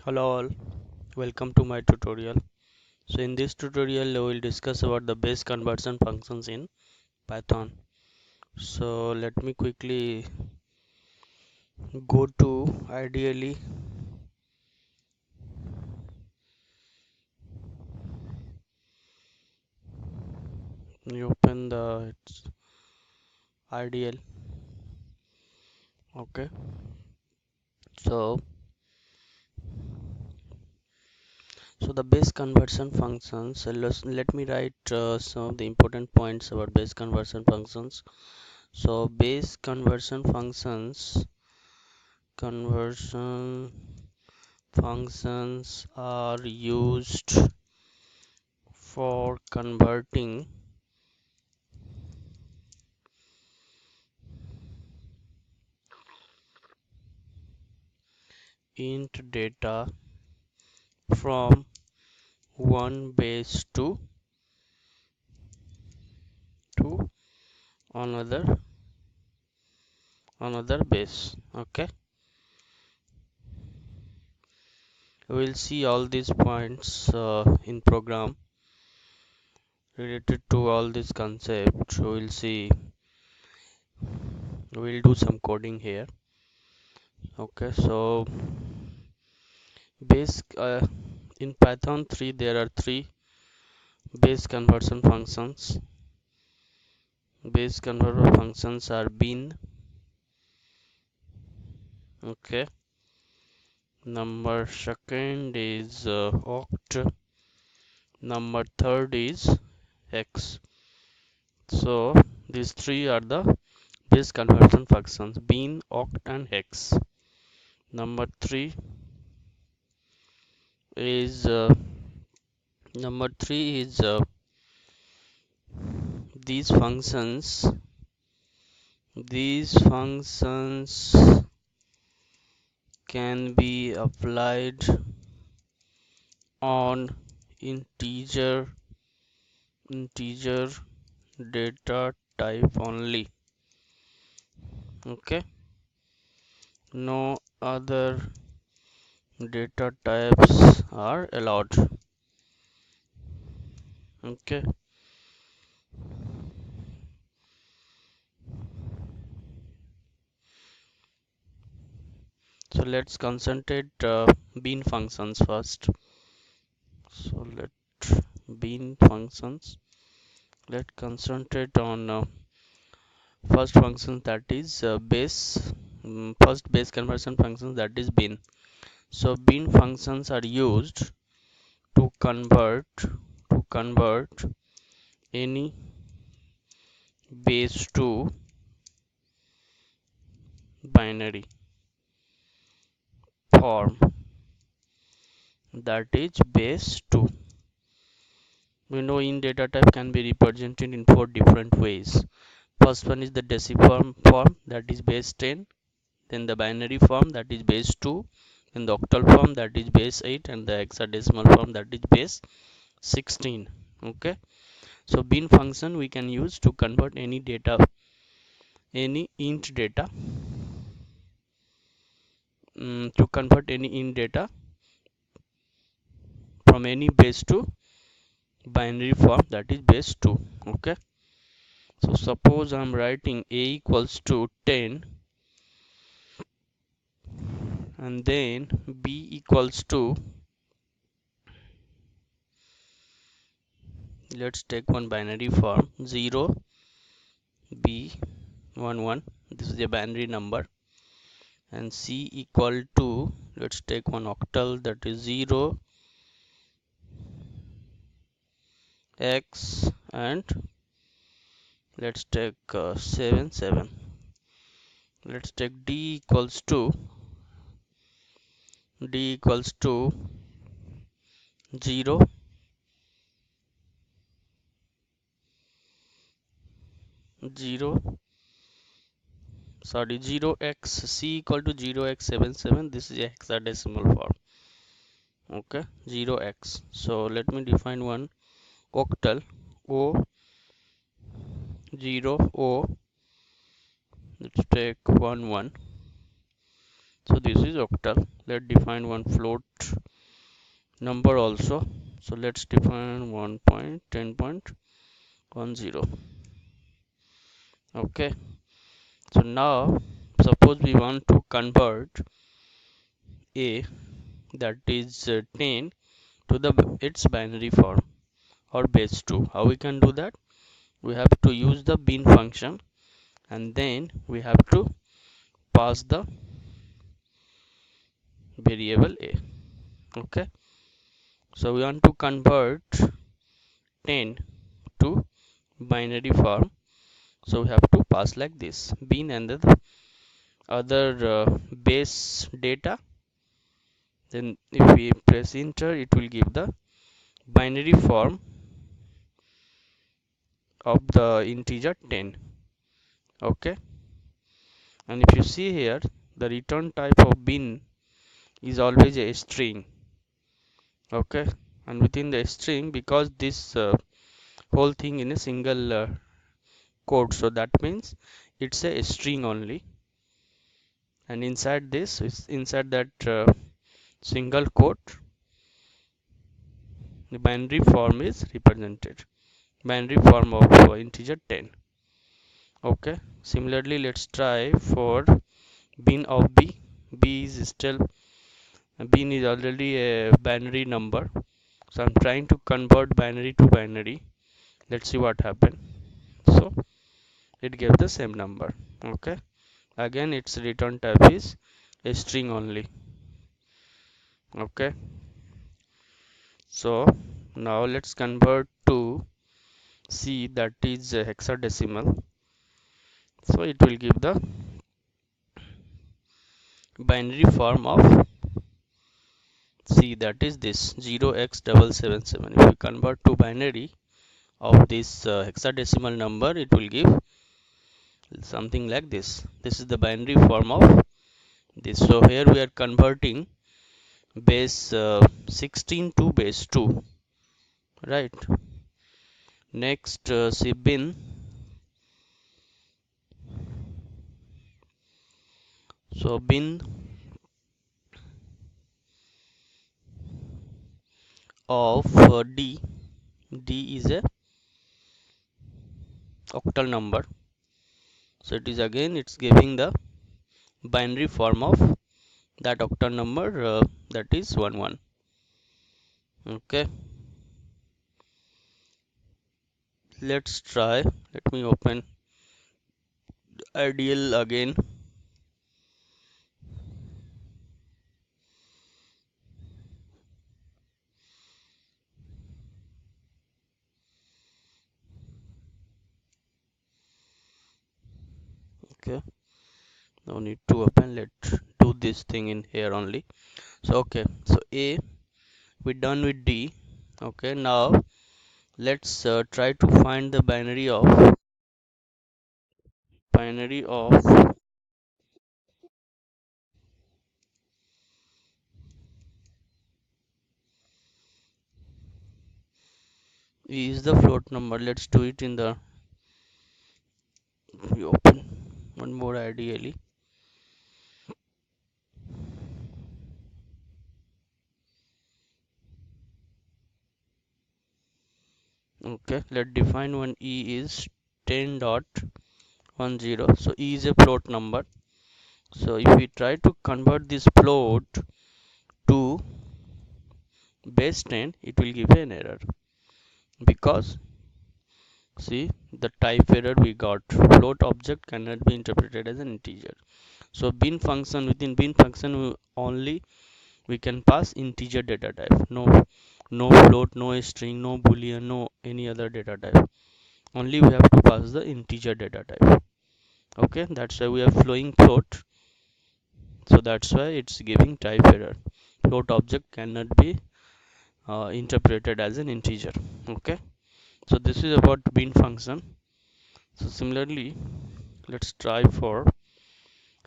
Hello all, welcome to my tutorial. So in this tutorial we will discuss about the base conversion functions in Python. So let me quickly go to ideally you open the it's ideal. Okay, so the base conversion functions, let me write some of the important points about base conversion functions. So base conversion functions are used for converting int data from one base to another base. Okay, we'll see all these points in program related to all these concepts. We'll do some coding here. Okay, so base in Python 3 there are three base conversion functions. Base conversion functions are bin. Okay, number second is oct, number third is hex. So these three are the base conversion functions: bin, oct and hex. Number three is these functions can be applied on integer data type only. Okay, no other data types are allowed. Okay, so let's concentrate bin functions first. So bin functions, let's concentrate on first function, that is first base conversion function, that is bin. So bin functions are used to convert any base to binary form, that is base 2. We know int data type can be represented in four different ways. First one is the decimal form, that is base 10, then the binary form, that is base 2, then the octal form, that is base 8, and the hexadecimal form, that is base 16. Okay, so bin function we can use to convert any int data from any base to binary form, that is base 2. Okay, so suppose I'm writing a equals to 10 and then b equals to, let's take one binary form, 0 b 1 1, this is a binary number, and c equal to, let's take one octal, that is 0 x, and let's take 7 7. Let's take d equals to 0 0x, c equal to 0x77, this is a hexadecimal form. Okay, 0x. So let me define one octal, o 0 o, let's take 1 1. So this is octal. Let's define one float number also. So let's define 1.10.10. Okay, so now suppose we want to convert a, that is 10, to the its binary form or base 2. How we can do that? We have to use the bin function, and then we have to pass the variable a. Okay, so we want to convert 10 to binary form, so we have to pass like this: bin and the other base data. Then if we press enter, it will give the binary form of the integer 10. Okay, and if you see here, the return type of bin is always a string. Okay, and within the string, because this whole thing in a single code, so that means it's a string only, and inside this, inside that single quote, the binary form is represented, binary form of integer 10. Okay, similarly let's try for bin of b. B is still, bin is already a binary number, so I'm trying to convert binary to binary. Let's see what happens. So it gave the same number. Okay, again its return type is a string only. Okay, so now let's convert to C, that is hexadecimal. So it will give the binary form of C, that is this 0x777. If we convert to binary of this hexadecimal number, it will give something like this. This is the binary form of this. So here we are converting base 16 to base 2, right? Next, see bin. So bin of D. D is a octal number, so it is again, it's giving the binary form of that octal number, that is 11. Okay, let's try. Let me open ideal again. Okay, no need to open, let's do this thing in here only. So okay, so A, we done with D. Okay, now let's try to find the binary of E is the float number. Let's do it in the, we open one more ideally. Okay, let's define one E is 10.10. So E is a float number. So if we try to convert this float to base 10, it will give an error, because see the type error we got: float object cannot be interpreted as an integer. So bin function, within bin function only we can pass integer data type. No float, no string, no boolean, no any other data type. Only we have to pass the integer data type. Okay, that's why we have flowing float. So that's why it's giving type error. Float object cannot be interpreted as an integer. Okay, so this is about bin function. So similarly, let's try for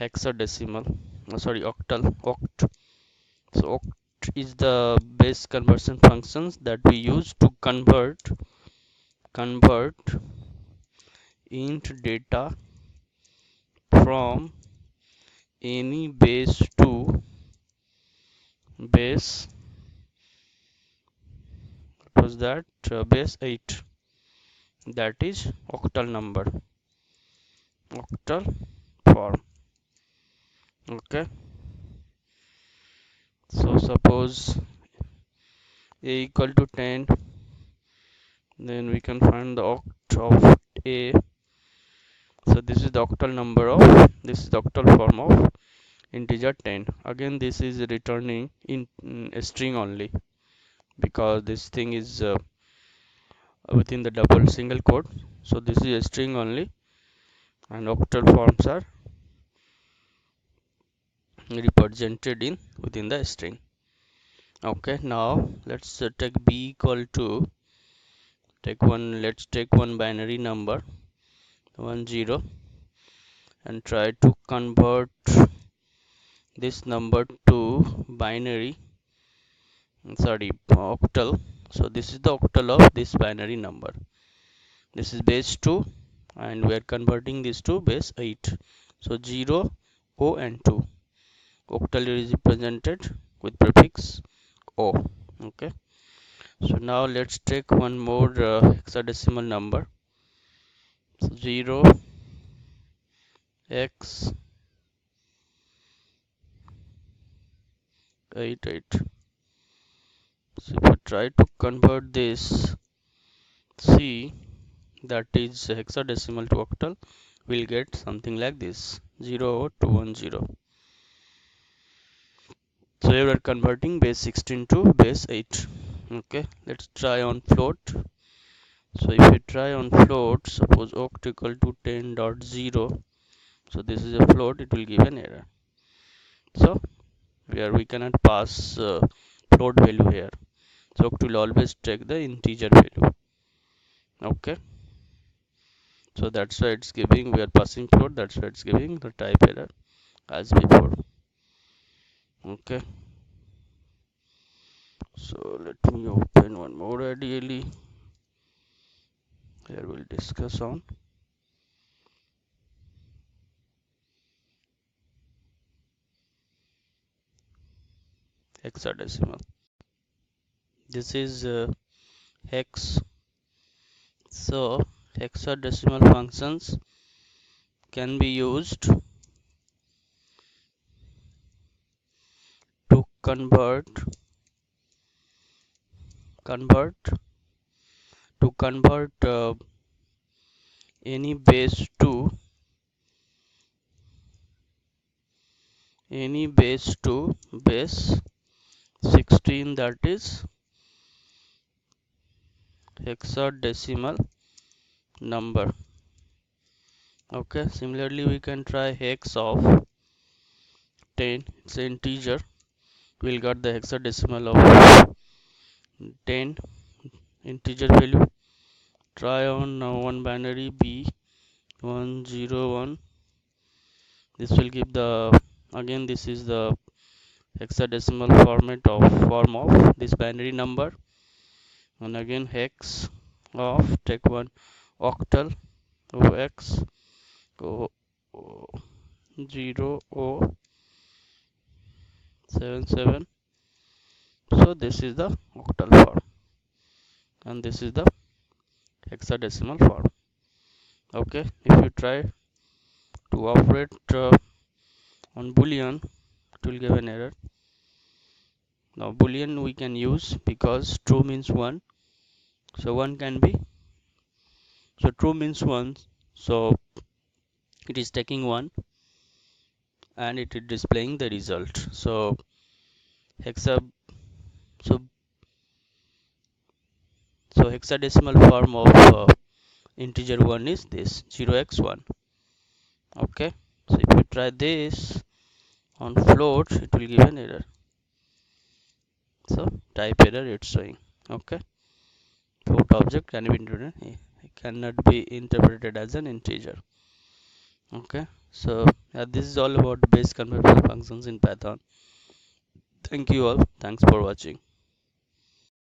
hexadecimal, sorry, oct. So oct is the base conversion functions that we use to convert int data from any base to 2 base, what was that, base 8, that is octal number, octal form. Okay, so suppose a equal to 10, then we can find the oct of a. So this is the octal number of, this is the octal form of integer 10. Again this is returning in a string only, because this thing is within the double single quote, so this is a string only, and octal forms are represented in within the string. Okay, now let's take b equal to, let's take one binary number 10 and try to convert this number to binary, sorry, octal. So this is the octal of this binary number. This is base 2 and we are converting this to base 8. So 0, O and 2. Octal is represented with prefix O. Okay. So now let's take one more hexadecimal number. So 0 x 88. So if I try to convert this, see, that is hexadecimal to octal, we'll get something like this, 00210. So here we are converting base 16 to base 8. Okay, let's try on float. So if we try on float, suppose oct equal to 10.0, so this is a float, it will give an error. So where we cannot pass float value here, so oct will always take the integer value. Okay, so that's why it's giving, we are passing float, that's why it's giving the type error as before. Okay, so let me open one more ideally. Here we'll discuss on hexadecimal. This is hex. So hexadecimal functions can be used to convert any base to base 16, that is hexadecimal number. Okay, similarly we can try hex of 10, it's an integer, we'll get the hexadecimal of 10 integer value. Try on one binary b101, this will give the, again this is the hexadecimal form of this binary number, and again hex of, take one octal ox 0077. So this is the octal form and this is the hexadecimal form. Okay, if you try to operate on boolean, it will give an error. Now boolean we can use because true means 1, so 1 can be, so true means 1, so it is taking 1 and it is displaying the result. So hexa, so hexadecimal form of integer 1 is this 0x1. Okay, so if you try this on float, it will give an error, so type error it's showing. Okay, float object cannot be interpreted as an integer. Okay, so this is all about base convertible functions in Python. Thank you all, thanks for watching.